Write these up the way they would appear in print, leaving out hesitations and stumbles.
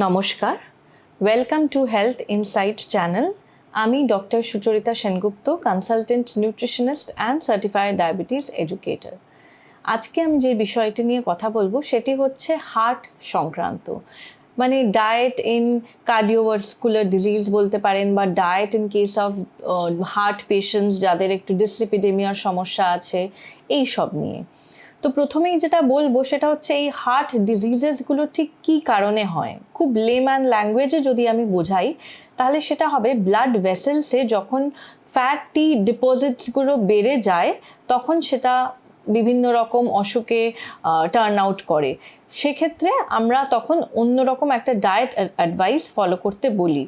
নমস্কার, welcome to health insight channel. আমি doctor Sucharita Sengupta, consultant nutritionist and certified diabetes educator. আজকে আমি যে বিষয়টি নিয়ে কথা বলবো সেটি হচ্ছে হার্ট সংক্রান্ত, মানে ডায়েট ইন কার্ডিওভাস্কুলার ডিজিজ বলতে পারেন, বা diet in case of heart patients যাদের একটু ডিসলিপিডেমিয়ার সমস্যা আছে, এই সব নিয়ে। তো প্রথমেই যেটা বলবো সেটা হচ্ছে এই হার্ট ডিজিজেসগুলো ঠিক কী কারণে হয়। খুব লেম্যান ল্যাঙ্গুয়েজে যদি আমি বোঝাই তাহলে সেটা হবে ব্লাড ভেসেলসে যখন ফ্যাটি ডিপোজিটসগুলো বেড়ে যায় তখন সেটা বিভিন্ন রকম অসুখে টার্ন আউট করে। সেক্ষেত্রে আমরা তখন অন্যরকম একটা ডায়েট অ্যাডভাইস ফলো করতে বলি,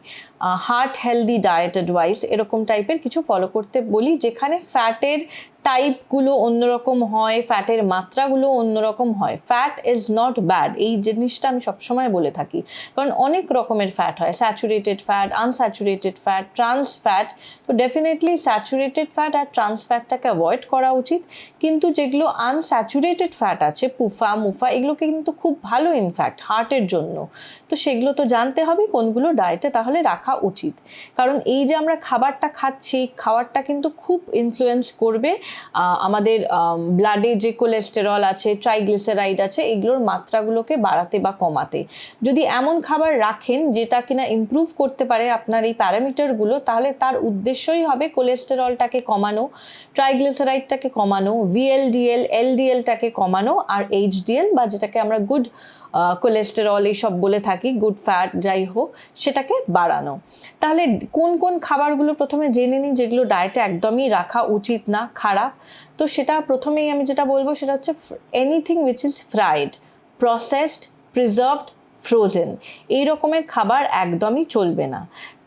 হার্ট হেলদি ডায়েট অ্যাডভাইস এরকম টাইপের কিছু ফলো করতে বলি, যেখানে ফ্যাটের টাইপগুলো অন্যরকম হয়, ফ্যাটের মাত্রাগুলো অন্যরকম হয়। ফ্যাট ইজ নট ব্যাড, এই জিনিসটা আমি সবসময় বলে থাকি, কারণ অনেক রকমের ফ্যাট হয়, saturated fat, unsaturated fat, trans fat. তো ডেফিনেটলি স্যাচুরেটেড ফ্যাট আর ট্রান্স ফ্যাটটাকে অ্যাভয়েড করা উচিত, কিন্তু যেগুলো আনস্যাচুরেটেড ফ্যাট আছে, পুফা মুফা, এগুলোকে কিন্তু খুব ভালো ইনফ্যাক্ট হার্টের জন্য। তো সেগুলো তো জানতে হবে কোনগুলো ডায়েটে তাহলে রাখা উচিত, কারণ এই যে আমরা খাবারটা খাচ্ছি, খাবারটা কিন্তু খুব ইনফ্লুয়েন্স করবে আমাদের ব্লাডে যে কোলেস্টেরল আছে, ট্রাইগ্লিসারাইড আছে, এগুলোর মাত্রাগুলোকে বাড়াতে বা কমাতে। যদি এমন খাবার রাখেন যেটা কিনা ইমপ্রুভ করতে পারে আপনার এই প্যারামিটারগুলো, তাহলে তার উদ্দেশ্যই হবে কোলেস্টেরলটাকে কমানো, ট্রাইগ্লিসারাইডটাকে কমানো, ভিএলডিএল এলডিএলটাকে কমানো, আর এইচডিএল বা যেটাকে আমরা গুড কোলেস্টেরল এইসব বলে থাকি, গুড ফ্যাট যাই হোক, সেটাকে বাড়ানো। তাহলে কোন কোন খাবারগুলো প্রথমে জেনে নিই যেগুলো ডায়েটে একদমই রাখা উচিত না, খারাপ। তো সেটা প্রথমেই আমি যেটা বলবো সেটা হচ্ছে anything which is fried, processed, preserved, frozen, এই রকমের খাবার একদমই চলবে না।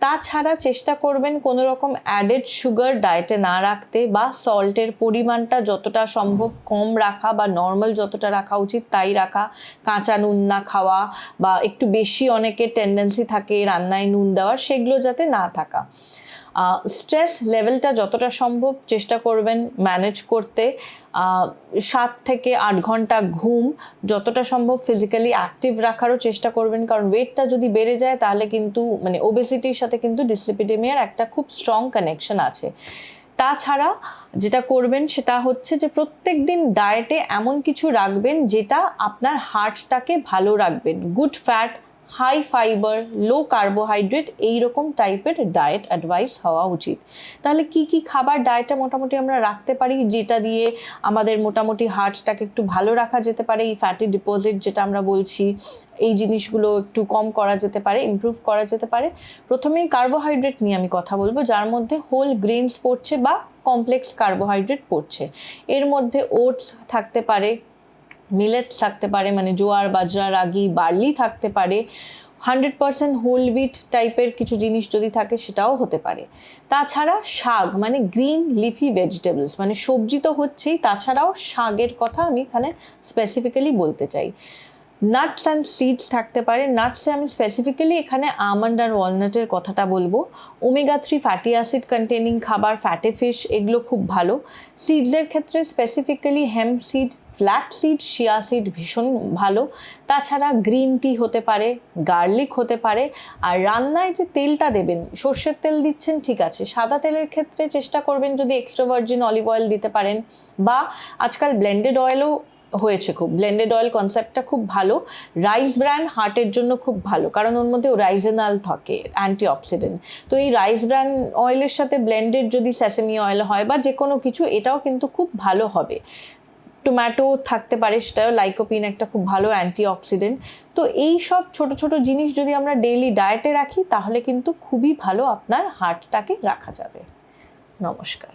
তাছাড়া চেষ্টা করবেন কোনো রকম অ্যাডেড সুগার ডায়েটে না রাখতে, বা সল্টের পরিমাণটা যতটা সম্ভব কম রাখা, বা নর্মাল যতটা রাখা উচিত তাই রাখা। কাঁচা নুন না খাওয়া, বা একটু বেশি অনেকের টেন্ডেন্সি থাকে রান্নায় নুন দেওয়ার, সেগুলো যাতে না থাকা। স্ট্রেস লেভেলটা যতটা সম্ভব চেষ্টা করবেন ম্যানেজ করতে। 7 থেকে 8 ঘন্টা ঘুম, যতটা সম্ভব ফিজিক্যালি অ্যাক্টিভ রাখারও চেষ্টা করবেন, কারণ ওয়েটটা যদি বেড়ে যায় তাহলে কিন্তু মানে ওবেসিটির সাথে কিন্তু ডিসলিপিডেমিয়ার একটা খুব স্ট্রং কানেকশন আছে। তাছাড়া যেটা করবেন সেটা হচ্ছে যে প্রত্যেক দিন ডায়েটে এমন কিছু রাখবেন যেটা আপনার হার্টটাকে ভালো রাখবেন, good fat, high fibre, low carbohydrate, এইরকম টাইপের ডায়েট অ্যাডভাইস হওয়া উচিত। তাহলে কি কি খাবার ডায়েটে মোটামুটি আমরা রাখতে পারি যেটা দিয়ে আমাদের মোটামুটি হার্টটাকে একটু ভালো রাখা যেতে পারে, এই ফ্যাটি ডিপোজিট যেটা আমরা বলছি, এই জিনিসগুলো একটু কম করা যেতে পারে, ইমপ্রুভ করা যেতে পারে। প্রথমেই কার্বোহাইড্রেট নিয়ে আমি কথা বলবো, যার মধ্যে হোল গ্রেনস পড়ছে বা কমপ্লেক্স কার্বোহাইড্রেট পড়ছে। এর মধ্যে ওটস থাকতে পারে, মিলেটস থাকতে পারে, মানে জোয়ার, বাজরা, রাগি, বার্লি থাকতে পারে, 100% হোল হুইট টাইপের কিছু জিনিস যদি থাকে সেটাও হতে পারে। তাছাড়া শাক, মানে গ্রিন লিফি ভেজিটেবলস, মানে সবজি তো হচ্ছেই, তাছাড়াও শাকের কথা আমি এখানে স্পেসিফিক্যালি বলতে চাই। নাটস অ্যান্ড সিডস থাকতে পারে। নাটসে আমি স্পেসিফিক্যালি এখানে আমন্ড আর ওয়ালনাটের কথাটা বলবো। ওমেগা 3 ফ্যাটি অ্যাসিড কন্টেনিং খাবার, ফ্যাটে ফিশ, এগুলো খুব ভালো। সিডসের ক্ষেত্রে specifically hemp seed, flax seed, chia seed ভীষণ ভালো। তাছাড়া গ্রিন টি হতে পারে, গার্লিক হতে পারে। আর রান্নায় যে তেলটা দেবেন, সর্ষের তেল দিচ্ছেন ঠিক আছে, সাদা তেলের ক্ষেত্রে চেষ্টা করবেন যদি এক্সট্রা ভার্জিন অলিভ অয়েল দিতে পারেন, বা আজকাল ব্লেন্ডেড অয়েলও হয়েছে, খুব ব্লেন্ডেড অয়েল কনসেপ্টটা খুব ভালো। রাইস ব্র্যান হার্টের জন্য খুব ভালো, কারণ ওর মধ্যে রাইজেনাল থাকে, অ্যান্টিঅক্সিডেন্ট। তো এই রাইস ব্র্যান অয়েলের সাথে ব্লেন্ডেড যদি সেসেমি অয়েল হয় বা যে কোনো কিছু, এটাও কিন্তু খুব ভালো হবে। টমেটো থাকতে পারে, সেটাও লাইকোপিন একটা খুব ভালো অ্যান্টিঅক্সিডেন্ট। তো এই সব ছোট ছোট জিনিস যদি আমরা ডেইলি ডায়েটে রাখি তাহলে কিন্তু খুবই ভালো আপনার হার্টটাকে রাখা যাবে। নমস্কার।